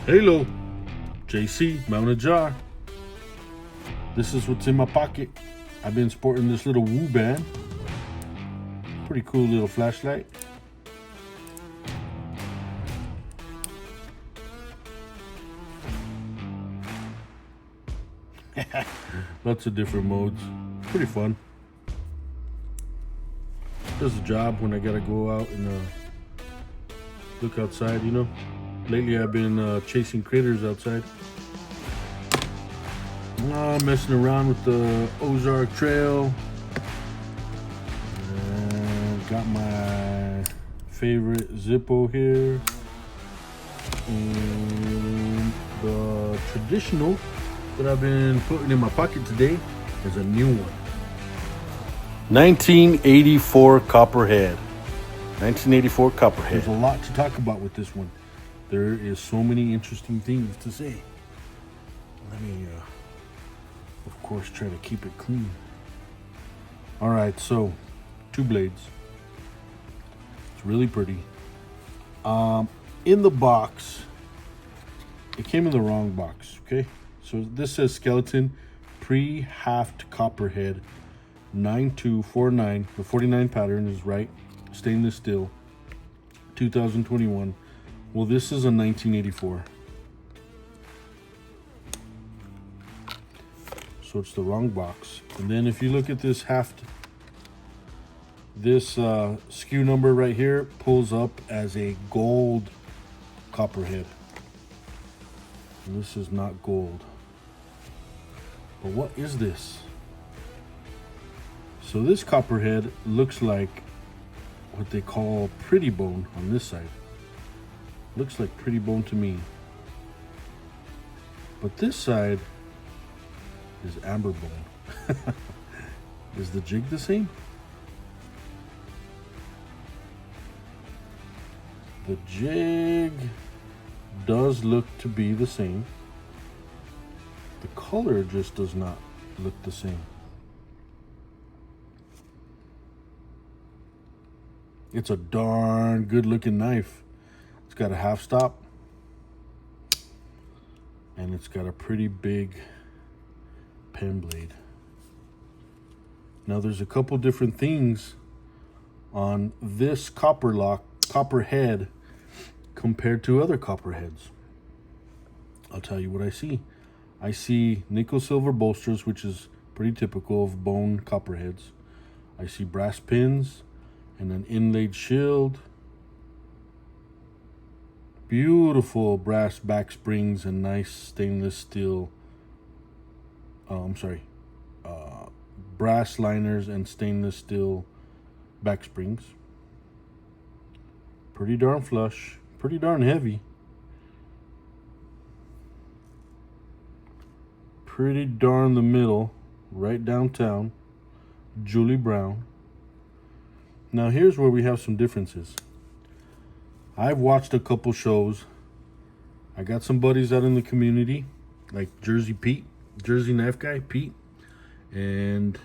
Halo, JC, mounted jar. This is what's in my pocket. I've been sporting this little Woo band. Pretty cool little flashlight. Lots of different modes. Pretty fun. Does the job when I gotta go out and look outside, you know. Lately I've been chasing critters outside. Messing around with the Ozark Trail. And got my favorite Zippo here. And the traditional that I've been putting in my pocket today is a new one. 1984 CopperHead. 1984 CopperHead. There's a lot to talk about with this one. There is so many interesting things to say. Let me, of course, try to keep it clean. All right, so 2 blades. It's really pretty. In the box, it came in the wrong box, okay? So this says skeleton pre-haft CopperHead 9249. The 49 pattern is right. Stainless steel. 2021. Well, this is a 1984. So it's the wrong box. And then if you look at this haft, this SKU number right here pulls up as a gold CopperHead. And this is not gold. But what is this? So this CopperHead looks like what they call pretty bone on this side. Looks like pretty bone to me. But this side is amber bone. Is the jig the same? The jig does look to be the same. The color just does not look the same. It's a darn good looking knife. It's got a half stop. And it's got a pretty big pen blade. Now there's a couple different things on this CopperHead compared to other CopperHeads. I'll tell you what I see. I see nickel silver bolsters, which is pretty typical of bone CopperHeads. I see brass pins and an inlaid shield. Beautiful brass back springs and nice stainless steel. Brass liners and stainless steel back springs. Pretty darn flush. Pretty darn heavy. Pretty darn the middle. Right downtown. Julie Brown. Now here's where we have some differences. I've watched a couple shows. I got some buddies out in the community, like Jersey Knife Guy, Pete, and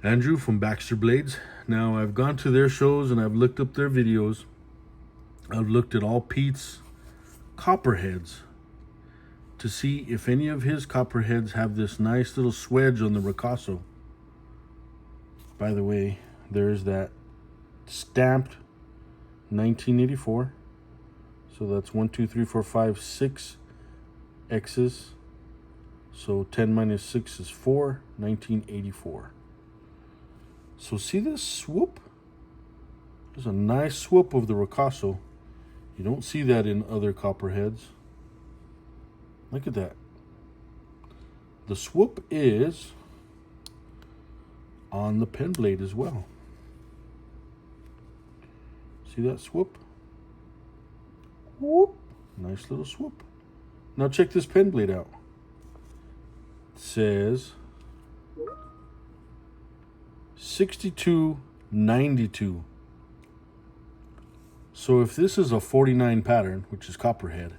Andrew from Baxter Blades. Now I've gone to their shows and I've looked up their videos. I've looked at all Pete's CopperHeads to see if any of his CopperHeads have this nice little swedge on the ricasso. By the way, there's that stamped 1984. So that's 1, 2, 3, 4, 5, 6 X's. So 10 minus 6 is 4, 1984. So see this swoop? There's a nice swoop of the ricasso. You don't see that in other CopperHeads. Look at that. The swoop is on the pen blade as well. See that swoop? Whoop. Nice little swoop. Now check this pen blade out. It says 6292. So if this is a 49 pattern, which is CopperHead,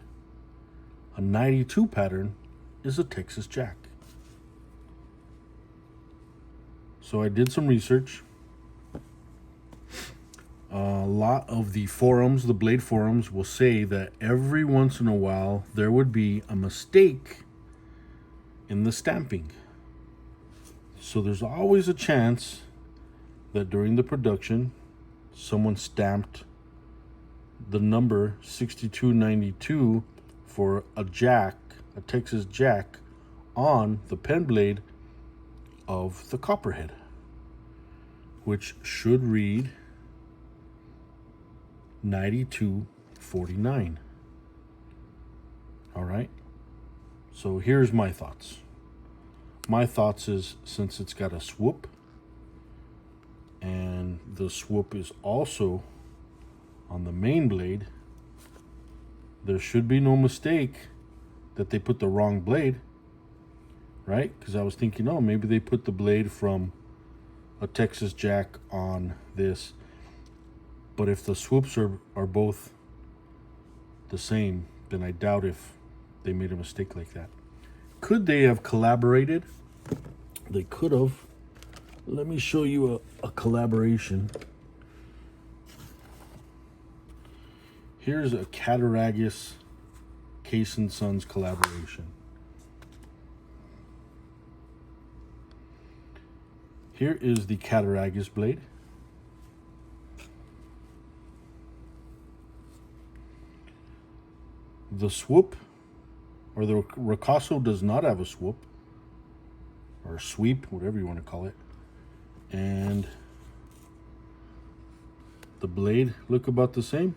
a 92 pattern is a Texas Jack. So I did some research. A lot of the forums, the blade forums, will say that every once in a while there would be a mistake in the stamping. So there's always a chance that during the production someone stamped the number 6292 for a jack, a Texas jack, on the pen blade of the CopperHead, which should read 9249. All right. So here's my thoughts. My thoughts is, since it's got a swoop, and the swoop is also on the main blade, there should be no mistake that they put the wrong blade, right? Because I was thinking, oh, maybe they put the blade from a Texas jack on this. But if the swoops are both the same, then I doubt if they made a mistake like that. Could they have collaborated? They could have. Let me show you a collaboration. Here's a CaseXX Case and Sons collaboration. Here is the CaseXX blade. The swoop, or the Ricasso, does not have a swoop, or sweep, whatever you want to call it. And the blade look about the same.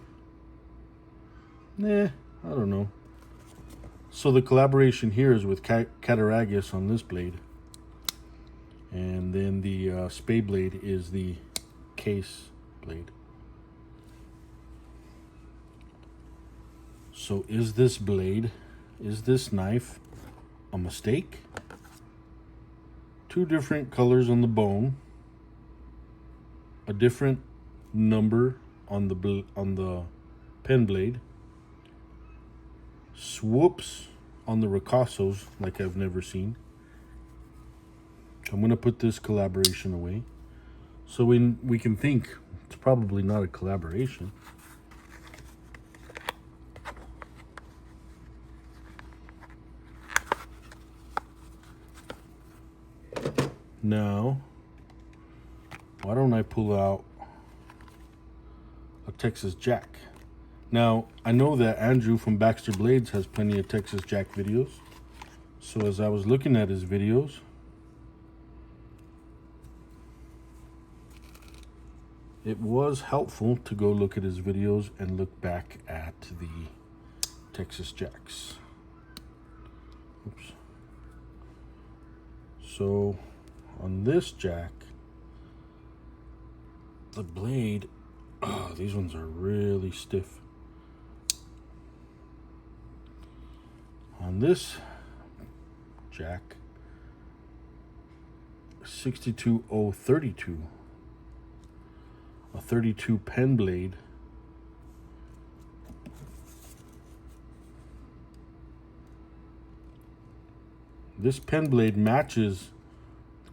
I don't know. So the collaboration here is with CaseXX on this blade, and then the spade blade is the Case blade. So is this blade, is this knife a mistake? Two different colors on the bone, a different number on the pen blade, swoops on the Ricassos like I've never seen. I'm gonna put this collaboration away, so we can think it's probably not a collaboration. Now, why don't I pull out a Texas Jack? Now, I know that Andrew from Baxter Blades has plenty of Texas Jack videos. So as I was looking at his videos, it was helpful to go look at his videos and look back at the Texas Jacks. Oops. So on this jack, the blade, these ones are really stiff. On this jack, 62032, a 32 pen blade. This pen blade matches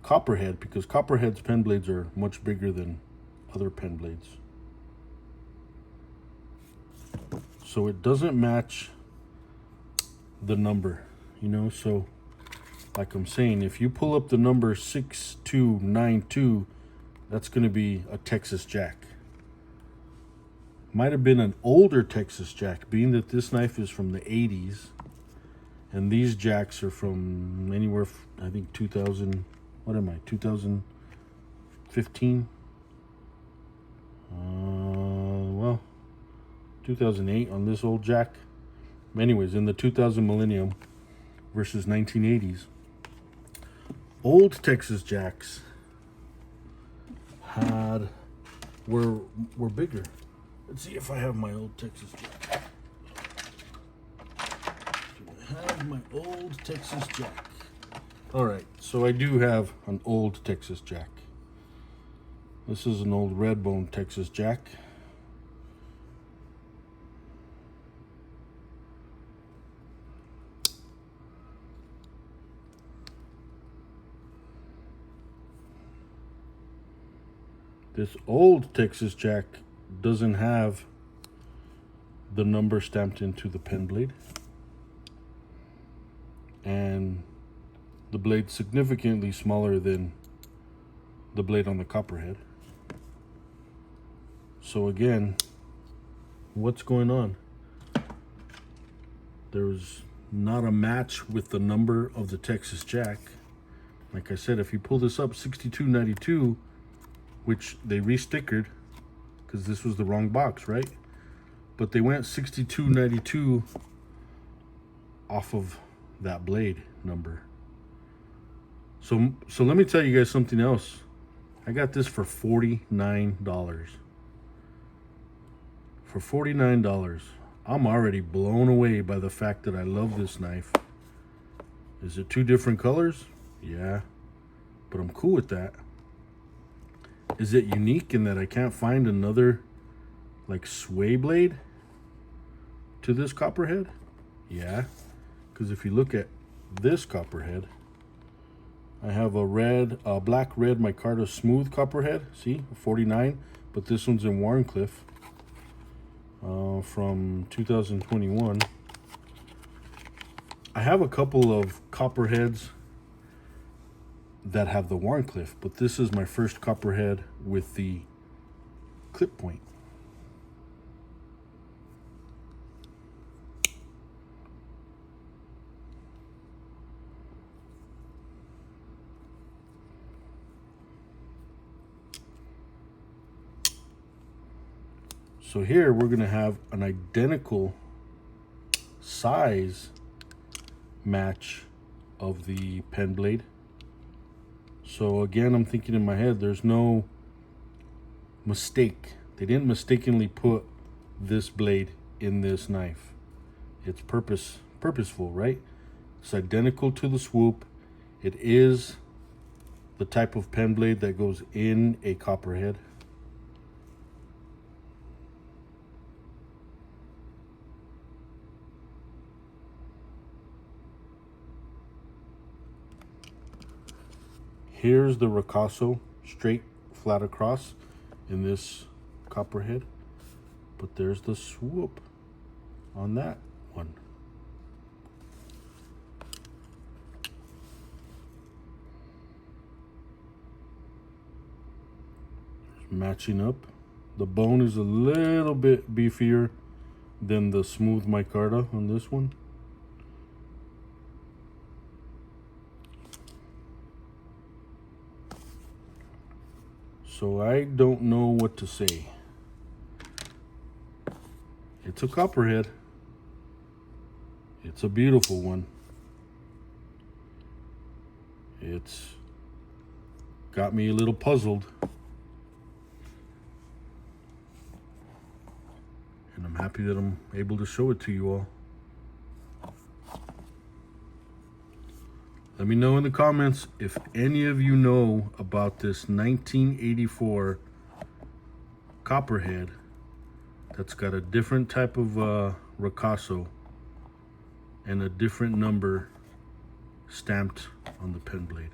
CopperHead because CopperHead's pen blades are much bigger than other pen blades. So it doesn't match the number, you know. So like I'm saying, if you pull up the number 6292, that's going to be a Texas Jack. Might have been an older Texas Jack, being that this knife is from the 80s, and these jacks are from anywhere, I think 2000, what am I, 2015? Well, 2008 on this old jack. Anyways, in the 2000 millennium versus 1980s. Old Texas Jacks were bigger. Let's see if I have my old Texas Jack. Do I have my old Texas Jack? All right, so I do have an old Texas Jack. This is an old red bone Texas Jack. This old Texas Jack doesn't have the number stamped into the pen blade. And the blade's significantly smaller than the blade on the CopperHead. So again, what's going on? There's not a match with the number of the Texas Jack. Like I said, if you pull this up, 6292, which they re-stickered because this was the wrong box, right? But they went 6292 off of that blade number. So let me tell you guys something else. I got this for $49. For $49. I'm already blown away by the fact that I love this knife. Is it two different colors? Yeah, but I'm cool with that. Is it unique in that I can't find another like sway blade to this CopperHead? Yeah, because if you look at this CopperHead, I have a black red micarta smooth CopperHead. See, 49, but this one's in Warncliffe from 2021. I have a couple of CopperHeads that have the Warncliffe, but this is my first CopperHead with the clip point. So here we're going to have an identical size match of the pen blade. So again, I'm thinking in my head, there's no mistake. They didn't mistakenly put this blade in this knife. It's purposeful, right? It's identical to the Swoop. It is the type of pen blade that goes in a CopperHead. Here's the ricasso, straight, flat across in this CopperHead. But there's the Swoop on that one. Matching up. The bone is a little bit beefier than the smooth micarta on this one. So I don't know what to say. It's a CopperHead. It's a beautiful one. It's got me a little puzzled. And I'm happy that I'm able to show it to you all. Let me know in the comments if any of you know about this 1984 CopperHead that's got a different type of ricasso and a different number stamped on the pen blade.